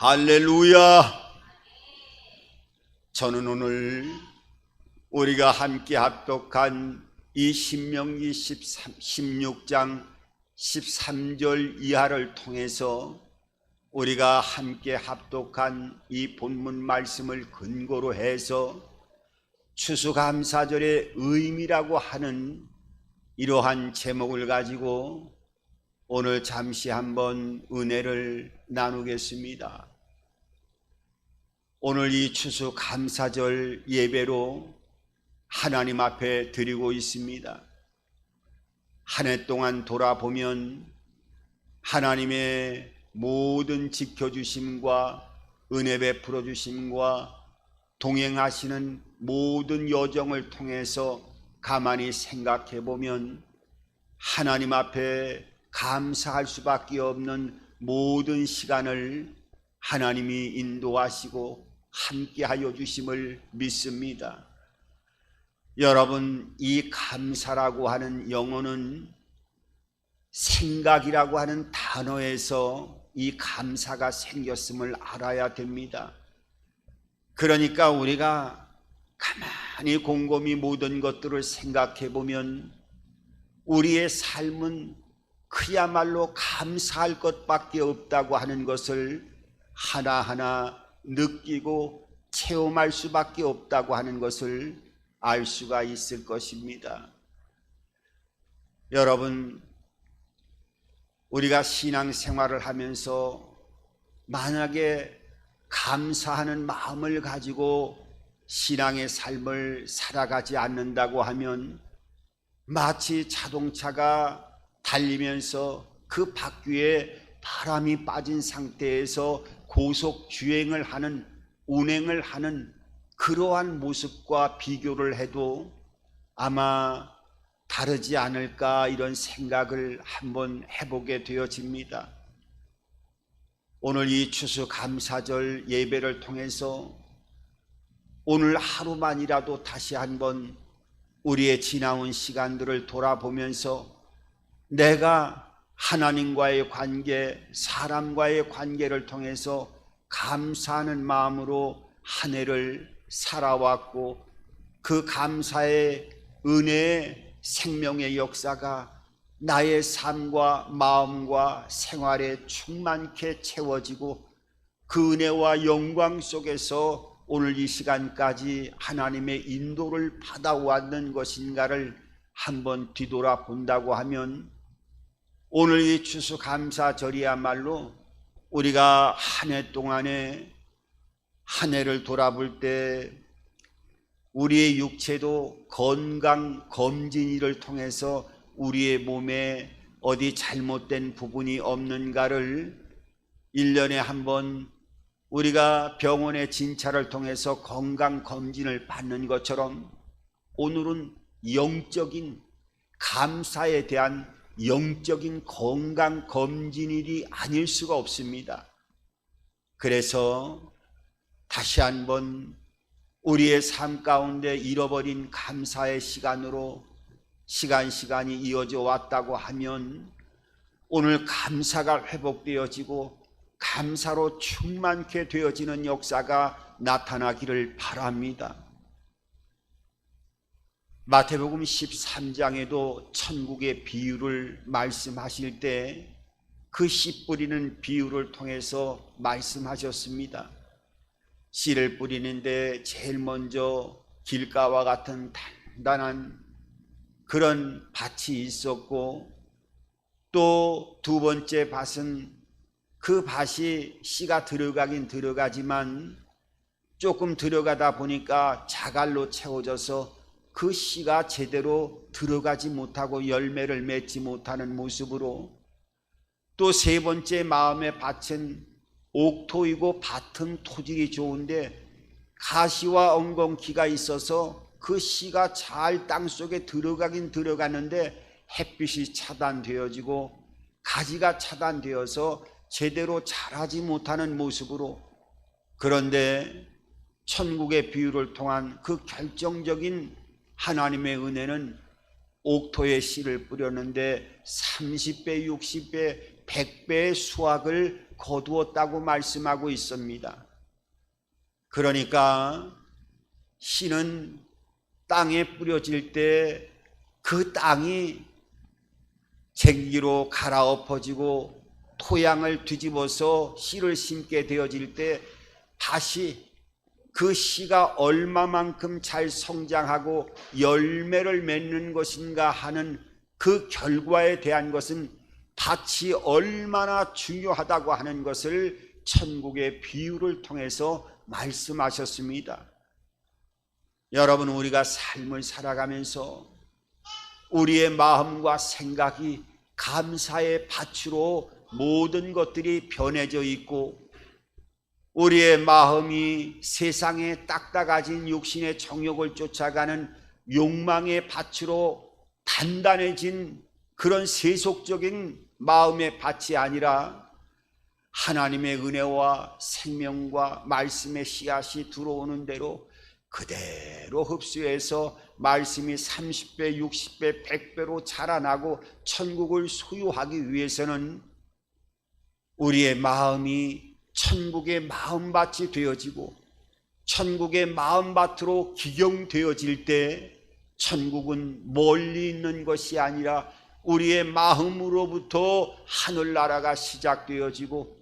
할렐루야! 저는 오늘 우리가 함께 합독한 이 신명기 16장 13절 이하를 통해서 우리가 함께 합독한 이 본문 말씀을 근거로 해서 추수감사절의 의미라고 하는 이러한 제목을 가지고 오늘 잠시 한번 은혜를 나누겠습니다. 오늘 이 추수감사절 예배로 하나님 앞에 드리고 있습니다. 한 해 동안 돌아보면 하나님의 모든 지켜주심과 은혜 베풀어 주심과 동행하시는 모든 여정을 통해서 가만히 생각해 보면 하나님 앞에 감사할 수밖에 없는 모든 시간을 하나님이 인도하시고 함께하여 주심을 믿습니다. 여러분, 이 감사라고 하는 영어는 생각이라고 하는 단어에서 이 감사가 생겼음을 알아야 됩니다. 그러니까 우리가 가만히 곰곰이 모든 것들을 생각해 보면 우리의 삶은 그야말로 감사할 것밖에 없다고 하는 것을 하나하나 느끼고 체험할 수밖에 없다고 하는 것을 알 수가 있을 것입니다. 여러분, 우리가 신앙생활을 하면서 만약에 감사하는 마음을 가지고 신앙의 삶을 살아가지 않는다고 하면 마치 자동차가 달리면서 그 바퀴에 바람이 빠진 상태에서 고속 주행을 하는, 운행을 하는 그러한 모습과 비교를 해도 아마 다르지 않을까, 이런 생각을 한번 해보게 되어집니다. 오늘 이 추수감사절 예배를 통해서 오늘 하루만이라도 다시 한번 우리의 지나온 시간들을 돌아보면서 내가 하나님과의 관계, 사람과의 관계를 통해서 감사하는 마음으로 한 해를 살아왔고 그 감사의 은혜의 생명의 역사가 나의 삶과 마음과 생활에 충만케 채워지고 그 은혜와 영광 속에서 오늘 이 시간까지 하나님의 인도를 받아왔는 것인가를 한번 뒤돌아본다고 하면 오늘 이 추수감사절이야말로 우리가 한 해 동안에 한 해를 돌아볼 때 우리의 육체도 건강 검진을 통해서 우리의 몸에 어디 잘못된 부분이 없는가를 1년에 한 번 우리가 병원의 진찰을 통해서 건강 검진을 받는 것처럼 오늘은 영적인 감사에 대한 영적인 건강 검진일이 아닐 수가 없습니다. 그래서 다시 한번 우리의 삶 가운데 잃어버린 감사의 시간으로 시간이 이어져 왔다고 하면 오늘 감사가 회복되어지고 감사로 충만케 되어지는 역사가 나타나기를 바랍니다. 마태복음 13장에도 천국의 비유를 말씀하실 때 그 씨 뿌리는 비유를 통해서 말씀하셨습니다. 씨를 뿌리는데 제일 먼저 길가와 같은 단단한 그런 밭이 있었고 또 두 번째 밭은 그 밭이 씨가 들어가긴 들어가지만 조금 들어가다 보니까 자갈로 채워져서 그 씨가 제대로 들어가지 못하고 열매를 맺지 못하는 모습으로 또 세 번째 마음의 밭은 옥토이고 밭은 토질이 좋은데 가시와 엉겅퀴가 있어서 그 씨가 잘 땅속에 들어가긴 들어가는데 햇빛이 차단되어지고 가지가 차단되어서 제대로 자라지 못하는 모습으로, 그런데 천국의 비유를 통한 그 결정적인 하나님의 은혜는 옥토에 씨를 뿌렸는데 30배, 60배, 100배의 수확을 거두었다고 말씀하고 있습니다. 그러니까 씨는 땅에 뿌려질 때 그 땅이 쟁기로 갈아엎어지고 토양을 뒤집어서 씨를 심게 되어질 때 다시 그 씨가 얼마만큼 잘 성장하고 열매를 맺는 것인가 하는 그 결과에 대한 것은 밭이 얼마나 중요하다고 하는 것을 천국의 비유를 통해서 말씀하셨습니다. 여러분, 우리가 삶을 살아가면서 우리의 마음과 생각이 감사의 밭으로 모든 것들이 변해져 있고 우리의 마음이 세상의 딱딱해진 육신의 정욕을 쫓아가는 욕망의 밭으로 단단해진 그런 세속적인 마음의 밭이 아니라 하나님의 은혜와 생명과 말씀의 씨앗이 들어오는 대로 그대로 흡수해서 말씀이 30배, 60배, 100배로 자라나고 천국을 소유하기 위해서는 우리의 마음이 천국의 마음밭이 되어지고 천국의 마음밭으로 기경되어질 때 천국은 멀리 있는 것이 아니라 우리의 마음으로부터 하늘나라가 시작되어지고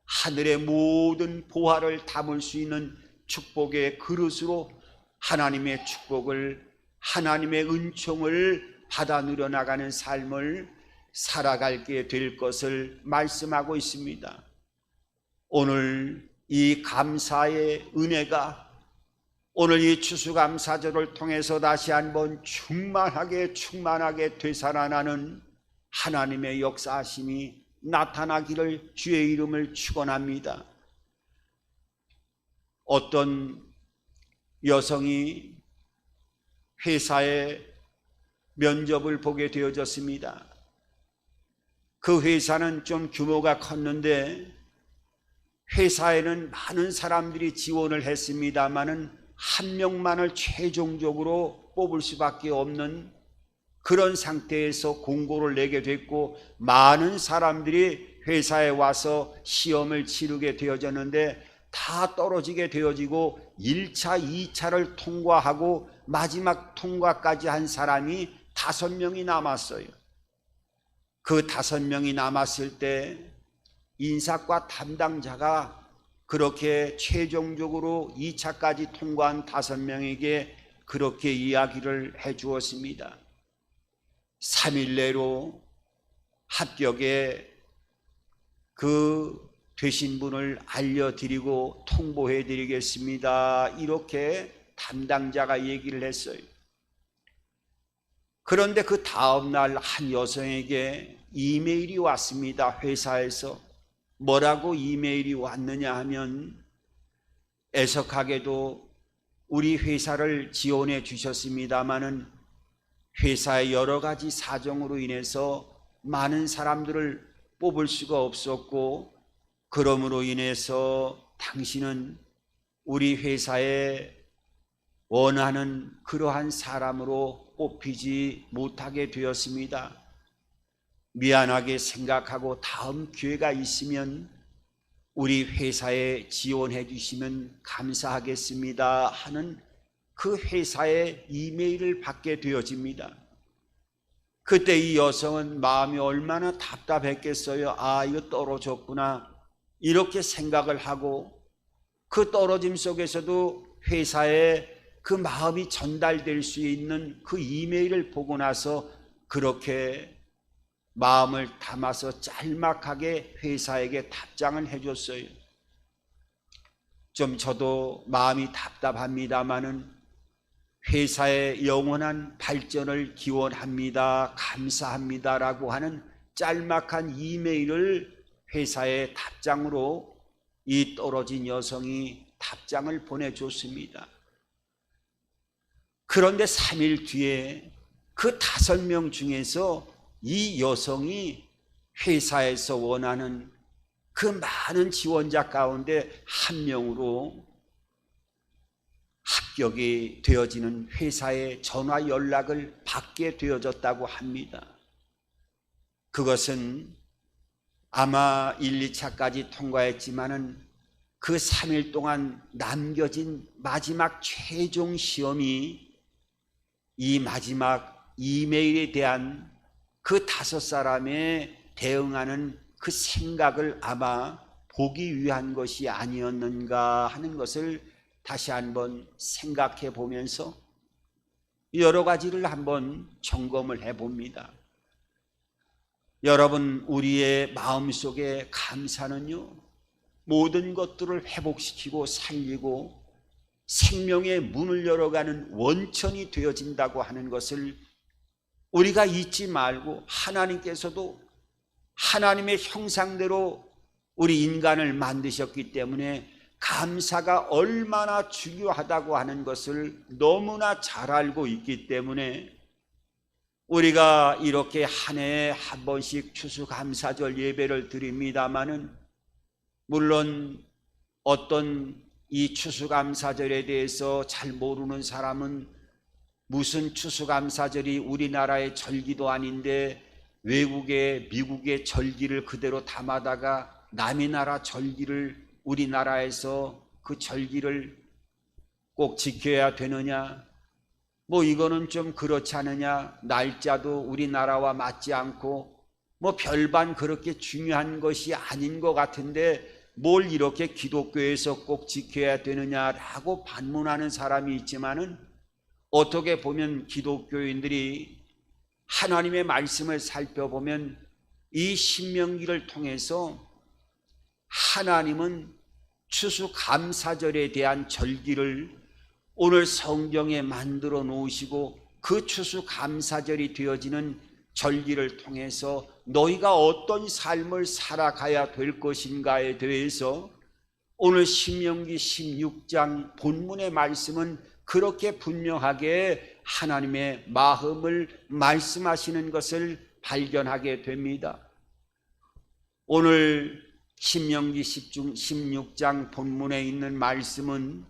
하늘의 모든 보화를 담을 수 있는 축복의 그릇으로 하나님의 축복을, 하나님의 은총을 받아 누려나가는 삶을 살아가게 될 것을 말씀하고 있습니다. 오늘 이 감사의 은혜가 오늘 이 추수감사절을 통해서 다시 한번 충만하게 되살아나는 하나님의 역사하심이 나타나기를 주의 이름을 축원합니다. 어떤 여성이 회사에 면접을 보게 되어졌습니다. 그 회사는 좀 규모가 컸는데 회사에는 많은 사람들이 지원을 했습니다마는 한 명만을 최종적으로 뽑을 수밖에 없는 그런 상태에서 공고를 내게 됐고 많은 사람들이 회사에 와서 시험을 치르게 되어졌는데 다 떨어지게 되어지고 1차, 2차를 통과하고 마지막 통과까지 한 사람이 5명이 남았어요. 그 5명이 남았을 때 인사과 담당자가 그렇게 최종적으로 2차까지 통과한 5명에게 그렇게 이야기를 해 주었습니다. 3일 내로 합격에 그 되신 분을 알려드리고 통보해 드리겠습니다. 이렇게 담당자가 얘기를 했어요. 그런데 그 다음날 한 여성에게 이메일이 왔습니다. 회사에서. 뭐라고 이메일이 왔느냐 하면 애석하게도 우리 회사를 지원해 주셨습니다마는 회사의 여러 가지 사정으로 인해서 많은 사람들을 뽑을 수가 없었고 그러므로 인해서 당신은 우리 회사에 원하는 그러한 사람으로 뽑히지 못하게 되었습니다. 미안하게 생각하고 다음 기회가 있으면 우리 회사에 지원해 주시면 감사하겠습니다 하는 그 회사의 이메일을 받게 되어집니다. 그때 이 여성은 마음이 얼마나 답답했겠어요. 아, 이거 떨어졌구나 이렇게 생각을 하고 그 떨어짐 속에서도 회사에 그 마음이 전달될 수 있는 그 이메일을 보고 나서 그렇게 마음을 담아서 짤막하게 회사에게 답장을 해줬어요. 좀 저도 마음이 답답합니다마는 회사의 영원한 발전을 기원합니다. 감사합니다라고 하는 짤막한 이메일을 회사의 답장으로 이 떨어진 여성이 답장을 보내줬습니다. 그런데 3일 뒤에 그 5명 중에서 이 여성이 회사에서 원하는 그 많은 지원자 가운데 한 명으로 합격이 되어지는 회사의 전화 연락을 받게 되어졌다고 합니다. 그것은 아마 1, 2차까지 통과했지만은 그 3일 동안 남겨진 마지막 최종 시험이 이 마지막 이메일에 대한 그 5사람의 대응하는 그 생각을 아마 보기 위한 것이 아니었는가 하는 것을 다시 한번 생각해 보면서 여러 가지를 한번 점검을 해 봅니다. 여러분, 우리의 마음속에 감사는요, 모든 것들을 회복시키고 살리고 생명의 문을 열어가는 원천이 되어진다고 하는 것을 우리가 잊지 말고, 하나님께서도 하나님의 형상대로 우리 인간을 만드셨기 때문에 감사가 얼마나 중요하다고 하는 것을 너무나 잘 알고 있기 때문에 우리가 이렇게 한 해에 한 번씩 추수감사절 예배를 드립니다마는, 물론 어떤 이 추수감사절에 대해서 잘 모르는 사람은 무슨 추수감사절이 우리나라의 절기도 아닌데 외국의 미국의 절기를 그대로 담아다가 남의 나라 절기를 우리나라에서 그 절기를 꼭 지켜야 되느냐, 뭐 이거는 좀 그렇지 않느냐, 날짜도 우리나라와 맞지 않고 뭐 별반 그렇게 중요한 것이 아닌 것 같은데 뭘 이렇게 기독교에서 꼭 지켜야 되느냐라고 반문하는 사람이 있지만은, 어떻게 보면 기독교인들이 하나님의 말씀을 살펴보면 이 신명기를 통해서 하나님은 추수감사절에 대한 절기를 오늘 성경에 만들어 놓으시고 그 추수감사절이 되어지는 절기를 통해서 너희가 어떤 삶을 살아가야 될 것인가에 대해서 오늘 신명기 16장 본문의 말씀은 그렇게 분명하게 하나님의 마음을 말씀하시는 것을 발견하게 됩니다. 오늘 신명기 16장 본문에 있는 말씀은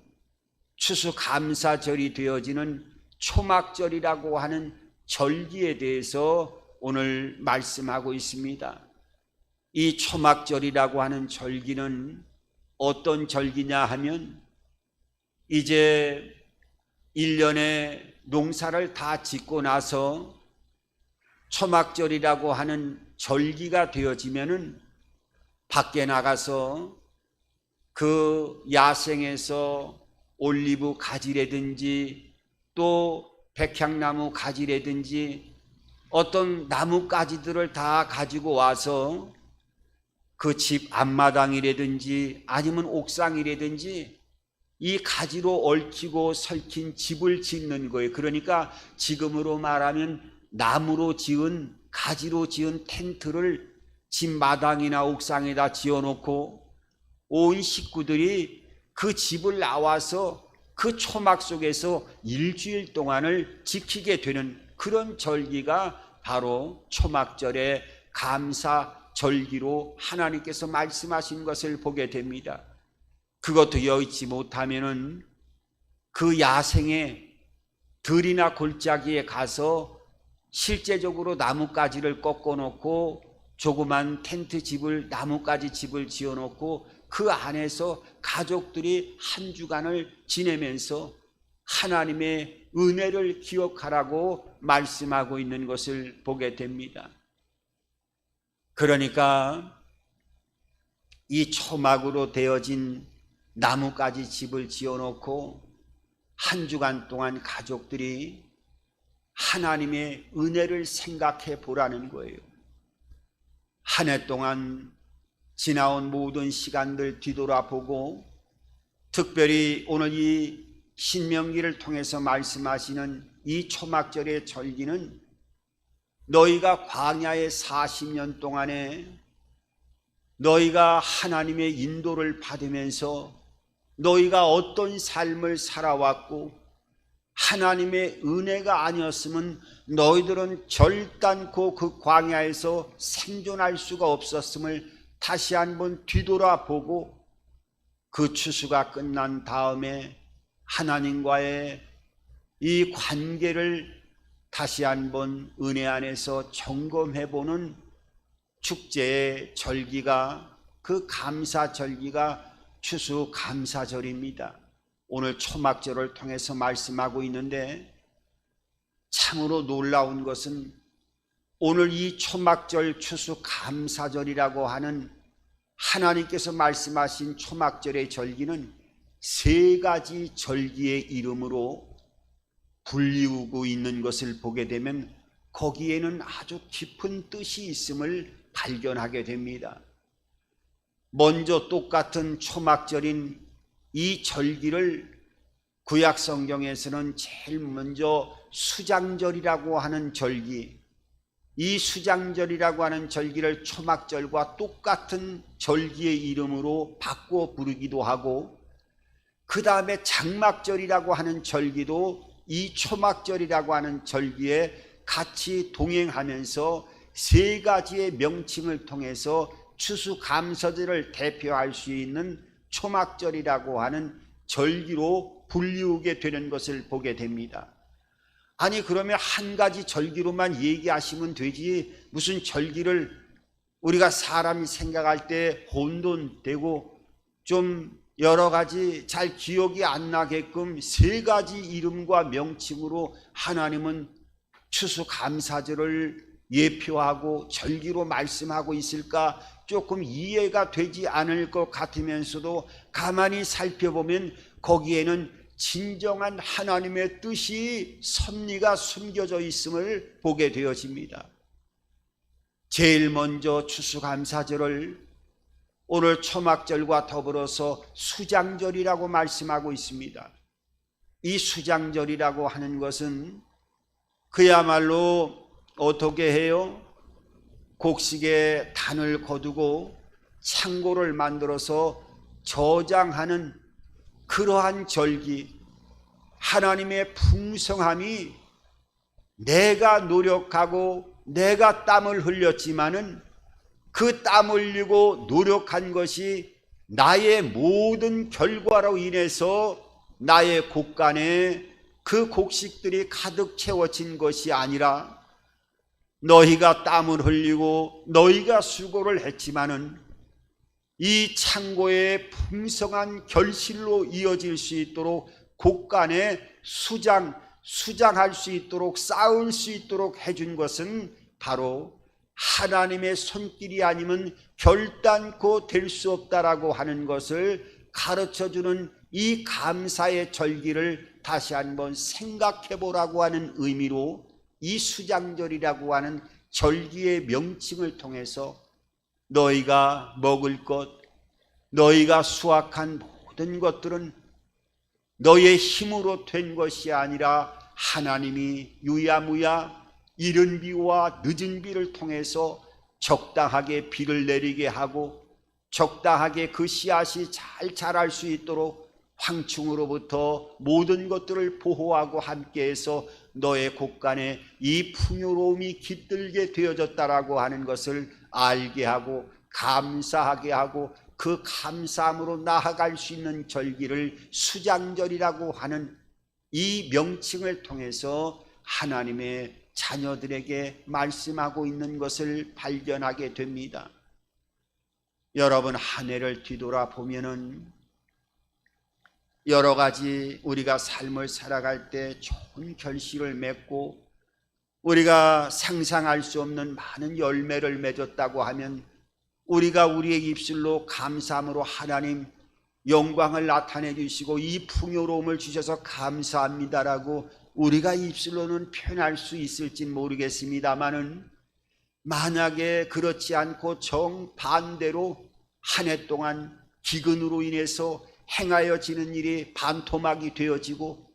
추수감사절이 되어지는 초막절이라고 하는 절기에 대해서 오늘 말씀하고 있습니다. 이 초막절이라고 하는 절기는 어떤 절기냐 하면, 이제 1년에 농사를 다 짓고 나서 초막절이라고 하는 절기가 되어지면은 밖에 나가서 그 야생에서 올리브 가지라든지 또 백향나무 가지라든지 어떤 나뭇가지들을 다 가지고 와서 그 집 앞마당이라든지 아니면 옥상이라든지 이 가지로 얽히고 설킨 집을 짓는 거예요. 그러니까 지금으로 말하면 나무로 지은, 가지로 지은 텐트를 집 마당이나 옥상에다 지어놓고 온 식구들이 그 집을 나와서 그 초막 속에서 일주일 동안을 지키게 되는 그런 절기가 바로 초막절의 감사절기로 하나님께서 말씀하신 것을 보게 됩니다. 그것도 여의치 못하면은 그 야생에 들이나 골짜기에 가서 실제적으로 나뭇가지를 꺾어놓고 조그만 텐트 집을, 나뭇가지 집을 지어놓고 그 안에서 가족들이 한 주간을 지내면서 하나님의 은혜를 기억하라고 말씀하고 있는 것을 보게 됩니다. 그러니까 이 초막으로 되어진 나뭇가지 집을 지어놓고 한 주간 동안 가족들이 하나님의 은혜를 생각해 보라는 거예요. 한 해 동안 지나온 모든 시간들 뒤돌아보고, 특별히 오늘 이 신명기를 통해서 말씀하시는 이 초막절의 절기는 너희가 광야의 40년 동안에 너희가 하나님의 인도를 받으면서 너희가 어떤 삶을 살아왔고 하나님의 은혜가 아니었으면 너희들은 결단코 그 광야에서 생존할 수가 없었음을 다시 한번 뒤돌아보고, 그 추수가 끝난 다음에 하나님과의 이 관계를 다시 한번 은혜 안에서 점검해보는 축제의 절기가, 그 감사절기가 추수감사절입니다. 오늘 초막절을 통해서 말씀하고 있는데, 참으로 놀라운 것은 오늘 이 초막절 추수감사절이라고 하는 하나님께서 말씀하신 초막절의 절기는 세 가지 절기의 이름으로 불리우고 있는 것을 보게 되면 거기에는 아주 깊은 뜻이 있음을 발견하게 됩니다. 먼저 똑같은 초막절인 이 절기를 구약 성경에서는 제일 먼저 수장절이라고 하는 절기, 이 수장절이라고 하는 절기를 초막절과 똑같은 절기의 이름으로 바꿔 부르기도 하고, 그 다음에 장막절이라고 하는 절기도 이 초막절이라고 하는 절기에 같이 동행하면서 세 가지의 명칭을 통해서 추수감사절을 대표할 수 있는 초막절이라고 하는 절기로 불리우게 되는 것을 보게 됩니다. 아니, 그러면 한 가지 절기로만 얘기하시면 되지, 무슨 절기를 우리가 사람이 생각할 때 혼돈되고 좀 여러 가지 잘 기억이 안 나게끔 세 가지 이름과 명칭으로 하나님은 추수감사절을 예표하고 절기로 말씀하고 있을까 조금 이해가 되지 않을 것 같으면서도 가만히 살펴보면 거기에는 진정한 하나님의 뜻이, 섭리가 숨겨져 있음을 보게 되어집니다. 제일 먼저 추수감사절을 오늘 초막절과 더불어서 수장절이라고 말씀하고 있습니다. 이 수장절이라고 하는 것은 그야말로 어떻게 해요? 곡식에 단을 거두고 창고를 만들어서 저장하는 그러한 절기, 하나님의 풍성함이 내가 노력하고 내가 땀을 흘렸지만은 그 땀 흘리고 노력한 것이 나의 모든 결과로 인해서 나의 곡간에 그 곡식들이 가득 채워진 것이 아니라 너희가 땀을 흘리고 너희가 수고를 했지만은 이 창고의 풍성한 결실로 이어질 수 있도록 곡간에 수장할 수 있도록, 쌓을 수 있도록 해준 것은 바로 하나님의 손길이 아니면 결단코 될 수 없다라고 하는 것을 가르쳐주는 이 감사의 절기를 다시 한번 생각해 보라고 하는 의미로 이 수장절이라고 하는 절기의 명칭을 통해서 너희가 먹을 것, 너희가 수확한 모든 것들은 너희의 힘으로 된 것이 아니라 하나님이 유야무야 이른 비와 늦은 비를 통해서 적당하게 비를 내리게 하고 적당하게 그 씨앗이 잘 자랄 수 있도록 황충으로부터 모든 것들을 보호하고 함께해서 너의 곡간에 이 풍요로움이 깃들게 되어졌다라고 하는 것을 알게 하고 감사하게 하고 그 감사함으로 나아갈 수 있는 절기를 수장절이라고 하는 이 명칭을 통해서 하나님의 자녀들에게 말씀하고 있는 것을 발견하게 됩니다. 여러분, 한 해를 뒤돌아보면은 여러 가지 우리가 삶을 살아갈 때 좋은 결실을 맺고 우리가 상상할 수 없는 많은 열매를 맺었다고 하면 우리가 우리의 입술로 감사함으로 하나님 영광을 나타내 주시고 이 풍요로움을 주셔서 감사합니다라고 우리가 입술로는 표현할 수 있을진 모르겠습니다만은 만약에 그렇지 않고 정반대로 한 해 동안 기근으로 인해서 행하여지는 일이 반토막이 되어지고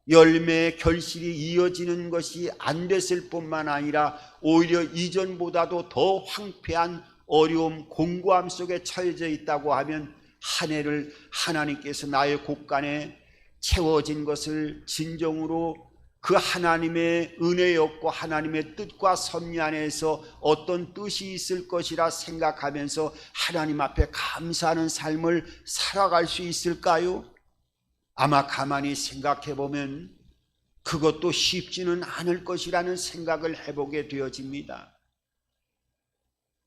열매의 결실이 이어지는 것이 안 됐을 뿐만 아니라 오히려 이전보다도 더 황폐한 어려움, 공고함 속에 처해져 있다고 하면 한 해를 하나님께서 나의 곡간에 채워진 것을 진정으로 그 하나님의 은혜였고 하나님의 뜻과 섭리 안에서 어떤 뜻이 있을 것이라 생각하면서 하나님 앞에 감사하는 삶을 살아갈 수 있을까요? 아마 가만히 생각해 보면 그것도 쉽지는 않을 것이라는 생각을 해보게 되어집니다.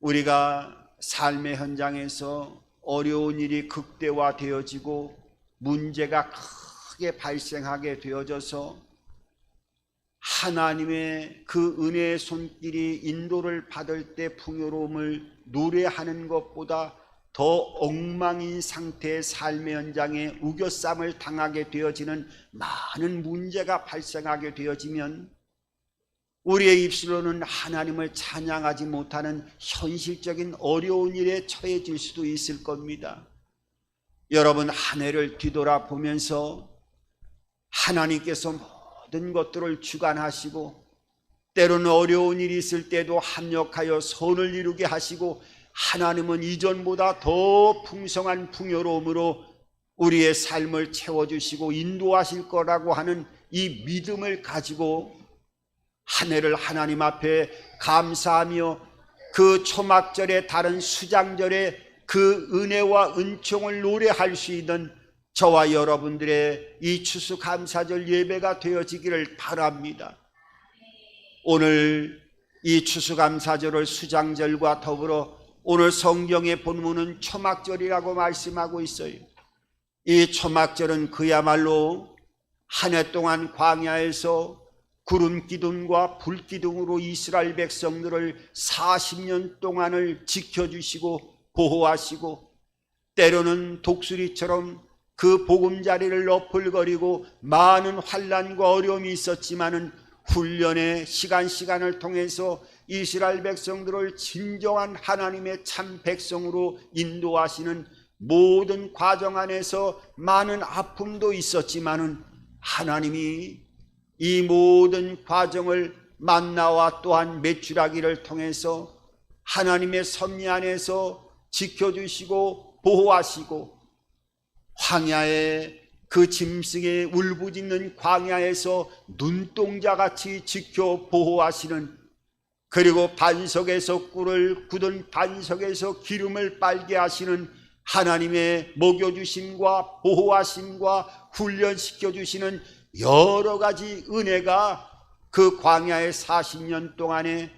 우리가 삶의 현장에서 어려운 일이 극대화되어지고 문제가 크게 발생하게 되어져서 하나님의 그 은혜의 손길이 인도를 받을 때 풍요로움을 노래하는 것보다 더 엉망인 상태의 삶의 현장에 우겨쌈을 당하게 되어지는 많은 문제가 발생하게 되어지면 우리의 입술로는 하나님을 찬양하지 못하는 현실적인 어려운 일에 처해질 수도 있을 겁니다. 여러분, 한 해를 뒤돌아보면서 하나님께서 모든 것들을 주관하시고 때로는 어려운 일이 있을 때도 합력하여 선을 이루게 하시고 하나님은 이전보다 더 풍성한 풍요로움으로 우리의 삶을 채워주시고 인도하실 거라고 하는 이 믿음을 가지고 한 해를 하나님 앞에 감사하며 그 초막절의 다른 수장절의 그 은혜와 은총을 노래할 수 있는 저와 여러분들의 이 추수감사절 예배가 되어지기를 바랍니다. 오늘 이 추수감사절을 수장절과 더불어 오늘 성경의 본문은 초막절이라고 말씀하고 있어요. 이 초막절은 그야말로 한 해 동안 광야에서 구름 기둥과 불 기둥으로 이스라엘 백성들을 40년 동안을 지켜주시고 보호하시고 때로는 독수리처럼 그 보금자리를 너풀거리고 많은 환난과 어려움이 있었지만은 훈련의 시간을 통해서 이스라엘 백성들을 진정한 하나님의 참 백성으로 인도하시는 모든 과정 안에서 많은 아픔도 있었지만은 하나님이 이 모든 과정을 만나와 또한 메추라기를 통해서 하나님의 섭리 안에서 지켜주시고 보호하시고 광야의 그 짐승의 울부짖는 광야에서 눈동자같이 지켜 보호하시는, 그리고 반석에서 꿀을 굳은 반석에서 기름을 빨게 하시는 하나님의 먹여주심과 보호하심과 훈련시켜주시는 여러 가지 은혜가 그 광야의 40년 동안에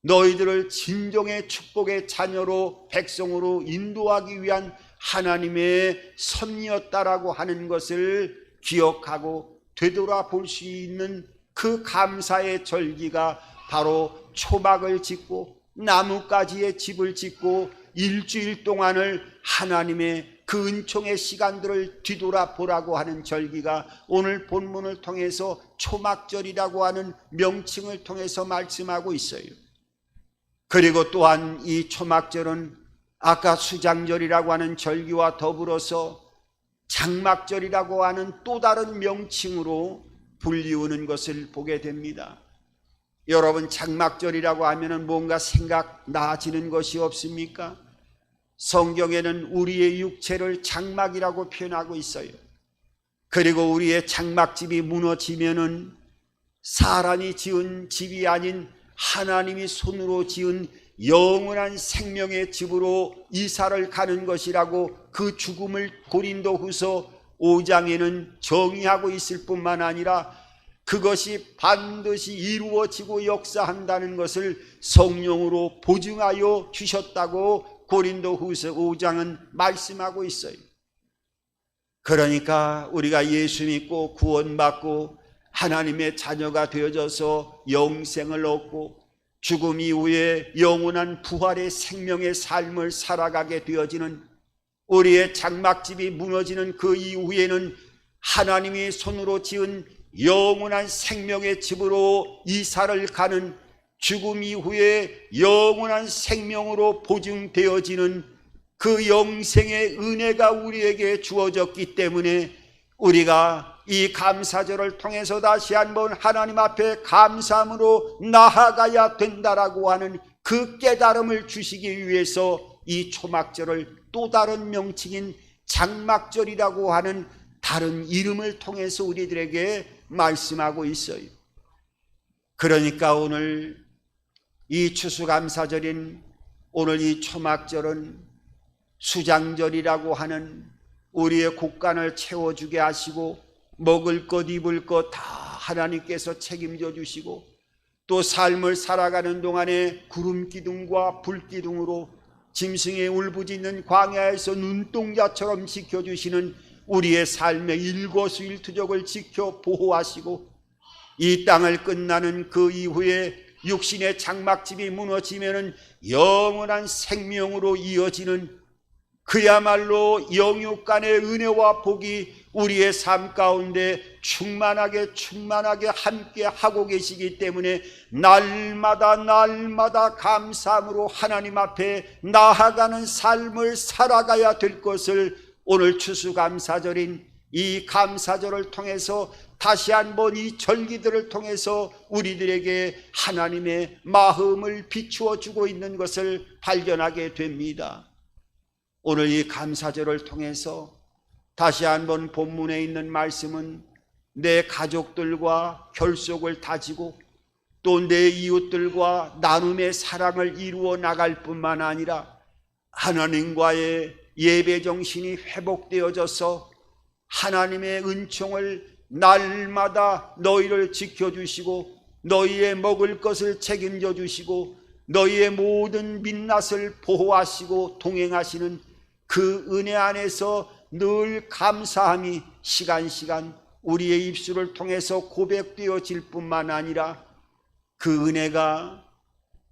너희들을 진정의 축복의 자녀로 백성으로 인도하기 위한 하나님의 섭리였다라고 하는 것을 기억하고 되돌아볼 수 있는 그 감사의 절기가 바로 초막을 짓고 나뭇가지에 집을 짓고 일주일 동안을 하나님의 그 은총의 시간들을 뒤돌아보라고 하는 절기가 오늘 본문을 통해서 초막절이라고 하는 명칭을 통해서 말씀하고 있어요. 그리고 또한 이 초막절은 아까 수장절이라고 하는 절기와 더불어서 장막절이라고 하는 또 다른 명칭으로 불리우는 것을 보게 됩니다. 여러분, 장막절이라고 하면 뭔가 생각나지는 것이 없습니까? 성경에는 우리의 육체를 장막이라고 표현하고 있어요. 그리고 우리의 장막집이 무너지면은 사람이 지은 집이 아닌 하나님이 손으로 지은 영원한 생명의 집으로 이사를 가는 것이라고 그 죽음을 고린도후서 5장에는 정의하고 있을 뿐만 아니라 그것이 반드시 이루어지고 역사한다는 것을 성령으로 보증하여 주셨다고 고린도후서 5장은 말씀하고 있어요. 그러니까 우리가 예수 믿고 구원받고 하나님의 자녀가 되어져서 영생을 얻고 죽음 이후에 영원한 부활의 생명의 삶을 살아가게 되어지는 우리의 장막집이 무너지는 그 이후에는 하나님이 손으로 지은 영원한 생명의 집으로 이사를 가는, 죽음 이후에 영원한 생명으로 보증되어지는 그 영생의 은혜가 우리에게 주어졌기 때문에 우리가 이 감사절을 통해서 다시 한번 하나님 앞에 감사함으로 나아가야 된다라고 하는 그 깨달음을 주시기 위해서 이 초막절을 또 다른 명칭인 장막절이라고 하는 다른 이름을 통해서 우리들에게 말씀하고 있어요. 그러니까 오늘 이 추수감사절인 오늘 이 초막절은 수장절이라고 하는 우리의 곳간을 채워주게 하시고 먹을 것 입을 것 다 하나님께서 책임져 주시고 또 삶을 살아가는 동안에 구름기둥과 불기둥으로 짐승의 울부짖는 광야에서 눈동자처럼 지켜주시는 우리의 삶의 일거수일투족을 지켜 보호하시고, 이 땅을 끝나는 그 이후에 육신의 장막집이 무너지면은 영원한 생명으로 이어지는 그야말로 영육간의 은혜와 복이 우리의 삶 가운데 충만하게 함께 하고 계시기 때문에 날마다 감사함으로 하나님 앞에 나아가는 삶을 살아가야 될 것을 오늘 추수감사절인 이 감사절을 통해서 다시 한번 이 절기들을 통해서 우리들에게 하나님의 마음을 비추어 주고 있는 것을 발견하게 됩니다. 오늘 이 감사절을 통해서 다시 한번 본문에 있는 말씀은 내 가족들과 결속을 다지고 또 내 이웃들과 나눔의 사랑을 이루어 나갈 뿐만 아니라 하나님과의 예배 정신이 회복되어져서 하나님의 은총을 날마다 너희를 지켜주시고 너희의 먹을 것을 책임져 주시고 너희의 모든 민낯을 보호하시고 동행하시는 그 은혜 안에서 늘 감사함이 시간 우리의 입술을 통해서 고백되어질 뿐만 아니라 그 은혜가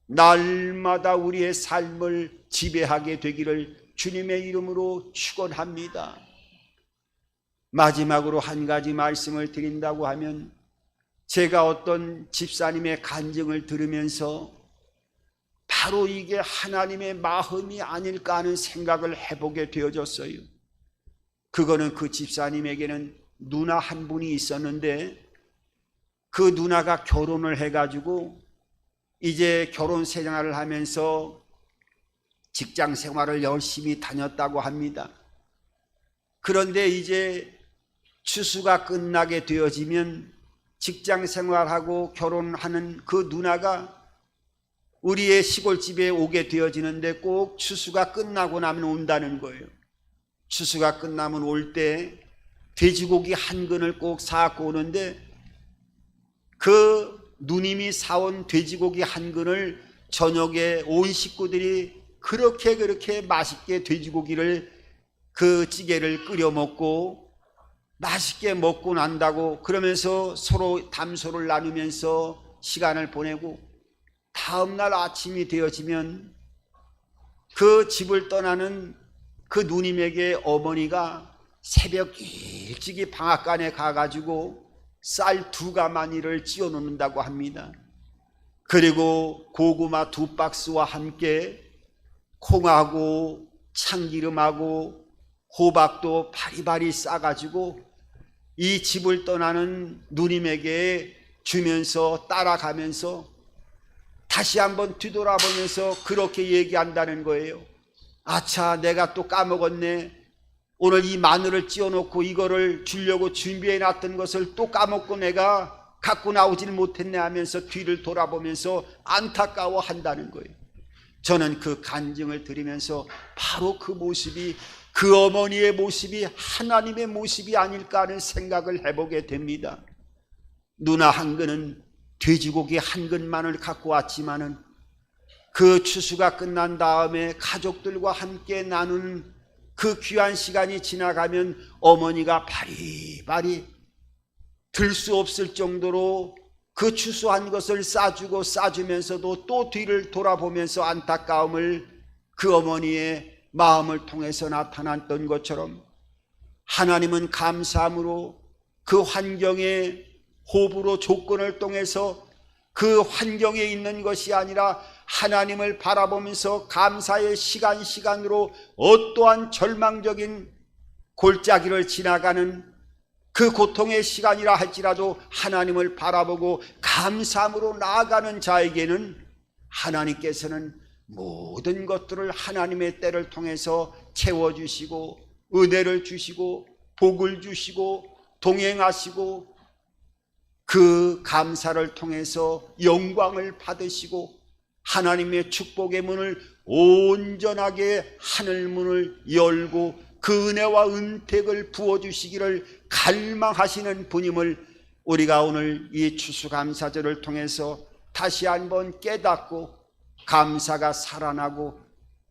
날마다 우리의 삶을 지배하게 되기를 주님의 이름으로 축원합니다. 마지막으로 한 가지 말씀을 드린다고 하면, 제가 어떤 집사님의 간증을 들으면서 바로 이게 하나님의 마음이 아닐까 하는 생각을 해보게 되어졌어요. 그거는 그 집사님에게는 누나 한 분이 있었는데 그 누나가 결혼을 해가지고 이제 결혼 생활을 하면서 직장 생활을 열심히 다녔다고 합니다. 그런데 이제 추수가 끝나게 되어지면 직장 생활하고 결혼하는 그 누나가 우리의 시골집에 오게 되어지는데 꼭 추수가 끝나고 나면 온다는 거예요. 추수가 끝나면 올 때 돼지고기 한 근을 꼭 사갖고 오는데 그 누님이 사온 돼지고기 한 근을 저녁에 온 식구들이 그렇게 맛있게 돼지고기를 그 찌개를 끓여 먹고 맛있게 먹고 난다고 그러면서 서로 담소를 나누면서 시간을 보내고, 다음날 아침이 되어지면 그 집을 떠나는 그 누님에게 어머니가 새벽 일찍이 방앗간에 가가지고 쌀 2가마니를 찌워 놓는다고 합니다. 그리고 고구마 2박스와 함께 콩하고 참기름하고 호박도 바리바리 싸가지고 이 집을 떠나는 누님에게 주면서 따라가면서 다시 한번 뒤돌아보면서 그렇게 얘기한다는 거예요. 아차, 내가 또 까먹었네. 오늘 이 마늘을 찌워놓고 이거를 주려고 준비해놨던 것을 또 까먹고 내가 갖고 나오질 못했네 하면서 뒤를 돌아보면서 안타까워한다는 거예요. 저는 그 간증을 들으면서 바로 그 모습이, 그 어머니의 모습이 하나님의 모습이 아닐까 하는 생각을 해보게 됩니다. 누나 한 근은 돼지고기 한 근만을 갖고 왔지만은 그 추수가 끝난 다음에 가족들과 함께 나눈 그 귀한 시간이 지나가면 어머니가 바리바리 들 수 없을 정도로 그 추수한 것을 싸주면서도 또 뒤를 돌아보면서 안타까움을 그 어머니의 마음을 통해서 나타났던 것처럼, 하나님은 감사함으로 그 환경의 호불호 조건을 통해서 그 환경에 있는 것이 아니라 하나님을 바라보면서 감사의 시간으로 어떠한 절망적인 골짜기를 지나가는 그 고통의 시간이라 할지라도 하나님을 바라보고 감사함으로 나아가는 자에게는 하나님께서는 모든 것들을 하나님의 때를 통해서 채워주시고 은혜를 주시고 복을 주시고 동행하시고 그 감사를 통해서 영광을 받으시고 하나님의 축복의 문을 온전하게 하늘문을 열고 그 은혜와 은택을 부어주시기를 갈망하시는 분임을 우리가 오늘 이 추수감사절을 통해서 다시 한번 깨닫고 감사가 살아나고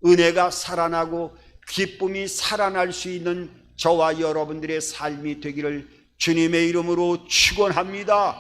은혜가 살아나고 기쁨이 살아날 수 있는 저와 여러분들의 삶이 되기를 주님의 이름으로 축원합니다.